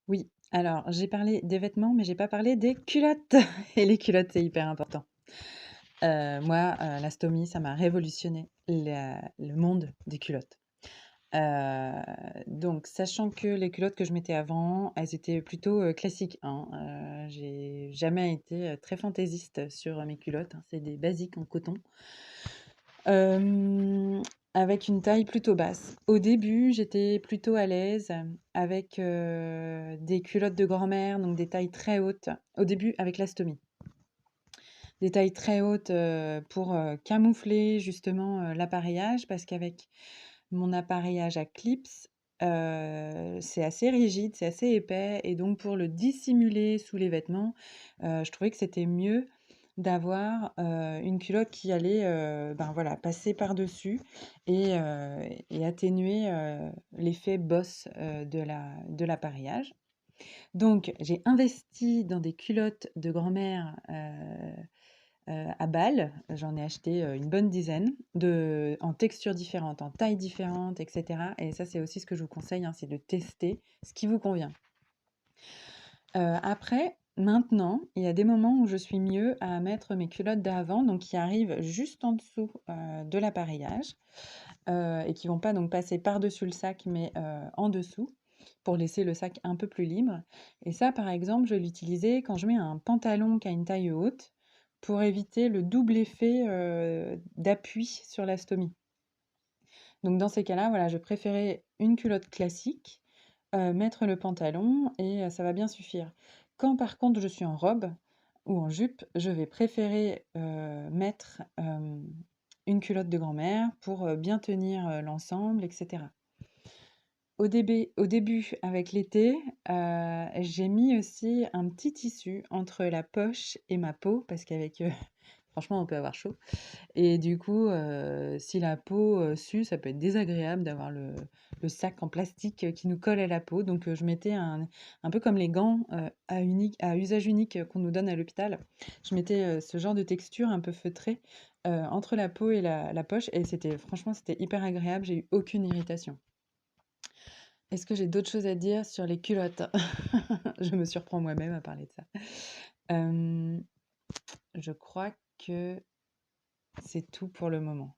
Oui, alors j'ai parlé des vêtements, mais j'ai pas parlé des culottes et les culottes, c'est hyper important. Moi, la stomie, ça m'a révolutionné le monde des culottes. Heu, donc sachant que les culottes que je mettais avant, elles étaient plutôt, classiques, hein, j'ai jamais été, très fantaisiste sur, mes culottes, hein, c'est des basiques en coton. Hem, avec une taille plutôt basse. Au début, j'étais plutôt à l'aise avec, des culottes de grand-mère, donc des tailles très hautes. Au début, avec l'astomie. Des tailles très hautes, pour, camoufler justement, l'appareillage parce qu'avec mon appareillage à clips, c'est assez rigide, c'est assez épais et donc pour le dissimuler sous les vêtements, je trouvais que c'était mieux d'avoir, une culotte qui allait, ben, voilà, passer par-dessus et atténuer, l'effet bosse, de l'appareillage. Donc j'ai investi dans des culottes de grand-mère, à balles. J'en ai acheté, une bonne dizaine en textures différentes, en tailles différentes et cetera et ça, c'est aussi ce que je vous conseille, hein, c'est de tester ce qui vous convient. Après, maintenant, il y a des moments où je suis mieux à mettre mes culottes d'avant, donc qui arrivent juste en dessous, de l'appareillage, et qui vont pas donc passer par-dessus le sac, mais, en dessous, pour laisser le sac un peu plus libre et ça, par exemple, je vais l'utiliser quand je mets un pantalon qui a une taille haute, pour éviter le double effet, d'appui sur la stomie. Donc dans ces cas-là, voilà, je préférais une culotte classique, mettre le pantalon et ça va bien suffire. Quand par contre je suis en robe ou en jupe, je vais préférer, mettre, une culotte de grand-mère pour, bien tenir, l'ensemble et cetera. Au début avec l'été, j'ai mis aussi un petit tissu entre la poche et ma peau parce qu'avec, franchement on peut avoir chaud et du coup, si la peau, sue, ça peut être désagréable d'avoir le sac en plastique, qui nous colle à la peau. Donc, je mettais un peu comme les gants, à usage unique, qu'on nous donne à l'hôpital. Je mettais, ce genre de texture un peu feutrée, entre la peau et la poche et c'était hyper agréable, j'ai eu aucune irritation. Est-ce que j'ai d'autres choses à dire sur les culottes? Je me surprends moi-même à parler de ça. Hem, je crois que c'est tout pour le moment.